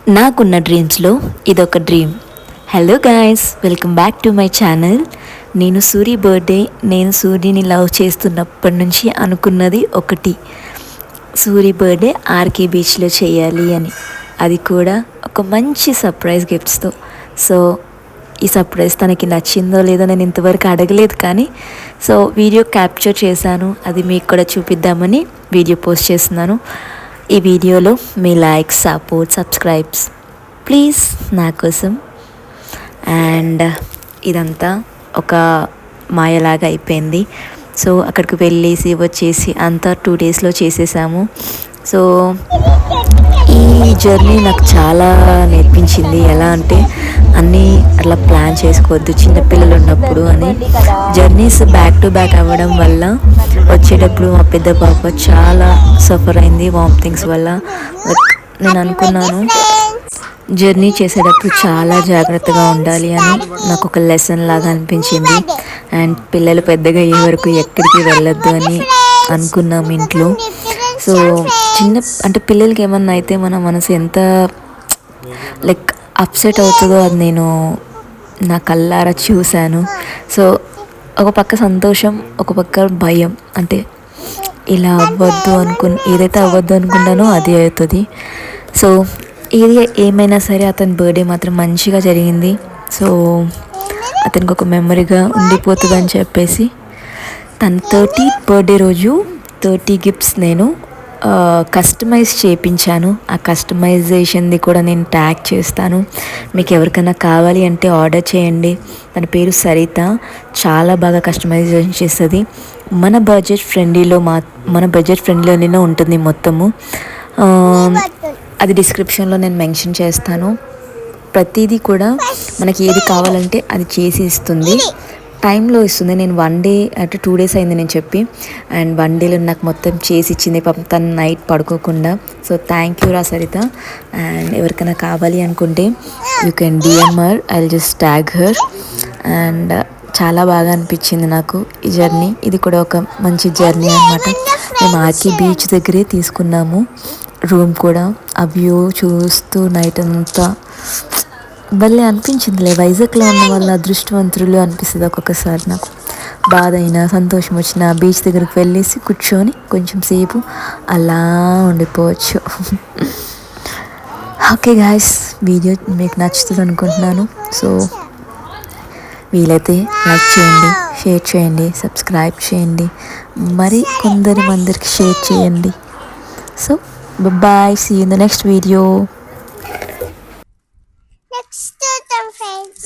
నాకున్న డ్రీమ్స్లో ఇదొక dream. Hello guys, welcome back to my channel. నేను సూరి బర్త్డే. నేను సూర్యని లవ్ చేస్తున్నప్పటి నుంచి అనుకున్నది ఒకటి, సూరి బర్త్డే ఆర్కే బీచ్లో చేయాలి అని. అది కూడా ఒక మంచి సర్ప్రైజ్ గిఫ్ట్స్తో. సో ఈ సర్ప్రైజ్ తనకి నచ్చిందో లేదో నేను ఇంతవరకు అడగలేదు, కానీ సో వీడియో క్యాప్చర్ చేశాను. అది మీకు కూడా చూపిద్దామని వీడియో పోస్ట్ చేస్తున్నాను. ఈ వీడియోలో మీ లైక్స్, సపోర్ట్, సబ్స్క్రైబ్స్ ప్లీజ్ నా కోసం. అండ్ ఇదంతా ఒక మాయలాగా అయిపోయింది. సో అక్కడికి వెళ్ళేసి వచ్చేసి అంతా 2 డేస్లో చేసేసాము. సో ఈ జర్నీ నాకు చాలా నేర్పించింది. ఎలా అంటే అన్నీ అట్లా ప్లాన్ చేసుకోవద్దు చిన్నపిల్లలు ఉన్నప్పుడు అని. జర్నీస్ బ్యాక్ టు బ్యాక్ అవ్వడం వల్ల వచ్చేటప్పుడు మా పెద్ద పాప చాలా సఫర్ అయింది వామిటింగ్స్ వల్ల. నేను అనుకున్నాను జర్నీ చేసేటప్పుడు చాలా జాగ్రత్తగా ఉండాలి అని. నాకు ఒక లెసన్ లాగా అనిపించింది. అండ్ పిల్లలు పెద్దగా అయ్యే వరకు ఎక్కడికి వెళ్ళొద్దు అని అనుకున్నాం ఇంట్లో. సో అంటే పిల్లలకి ఏమన్నా అయితే మన మనసు ఎంత లైక్ అప్సెట్ అవుతుందో అది నేను నా కళ్ళారా చూశాను. సో ఒక పక్క సంతోషం, ఒక పక్క భయం. అంటే ఇలా ఏదైతే అవ్వద్దు అనుకున్నానో అది అవుతుంది. సో ఏది ఏమైనా సరే అతని బర్త్డే మాత్రం మంచిగా జరిగింది. సో అతనికి ఒక మెమరీగా ఉండిపోతుంది అని చెప్పేసి తన 30th బర్త్డే రోజు 30 గిఫ్ట్స్ నేను కస్టమైజ్ చేయించాను. ఆ కస్టమైజేషన్ది కూడా నేను ట్యాగ్ చేస్తాను. మీకు ఎవరికైనా కావాలి అంటే ఆర్డర్ చేయండి. తన పేరు సరిత. చాలా బాగా కస్టమైజేషన్ చేస్తుంది. మన బడ్జెట్ ఫ్రెండ్లీలోనే ఉంటుంది మొత్తము. అది డిస్క్రిప్షన్లో నేను మెన్షన్ చేస్తాను. ప్రతిదీ కూడా మనకి ఏది కావాలంటే అది చేసి ఇస్తుంది, టైంలో ఇస్తుంది. నేను 1 డే అంటే 2 డేస్ అయింది నేను చెప్పి, అండ్ 1 డేలో నాకు మొత్తం చేసి ఇచ్చింది. పాపం తను నైట్ పడుకోకుండా. సో థ్యాంక్ యూ రా సరిత. అండ్ ఎవరికైనా కావాలి అనుకుంటే you can DMR, I will just tag her. And చాలా బాగా అనిపించింది నాకు ఈ జర్నీ. ఇది కూడా ఒక మంచి జర్నీ అనమాట. మేము ఆర్కే బీచ్ దగ్గరే తీసుకున్నాము రూమ్ కూడా. ఆ వ్యూ చూస్తూ నైట్ అంతా భలే అనిపించిందిలే. వైజాగ్లో ఉన్న వాళ్ళ అదృష్టవంతులు అనిపిస్తుంది ఒక్కొక్కసారి. నాకు బాధ అయినా సంతోషం వచ్చినా బీచ్ దగ్గరికి వెళ్ళేసి కూర్చొని కొంచెం సేపు అలా ఉండిపోవచ్చు. ఓకే గాయస్, వీడియో మీకు నచ్చుతుంది అనుకుంటున్నాను. సో వీలైతే లైక్ చేయండి, షేర్ చేయండి, సబ్స్క్రైబ్ చేయండి, మరి మందికి షేర్ చేయండి. So bye, see you in the next video. Next to the friends.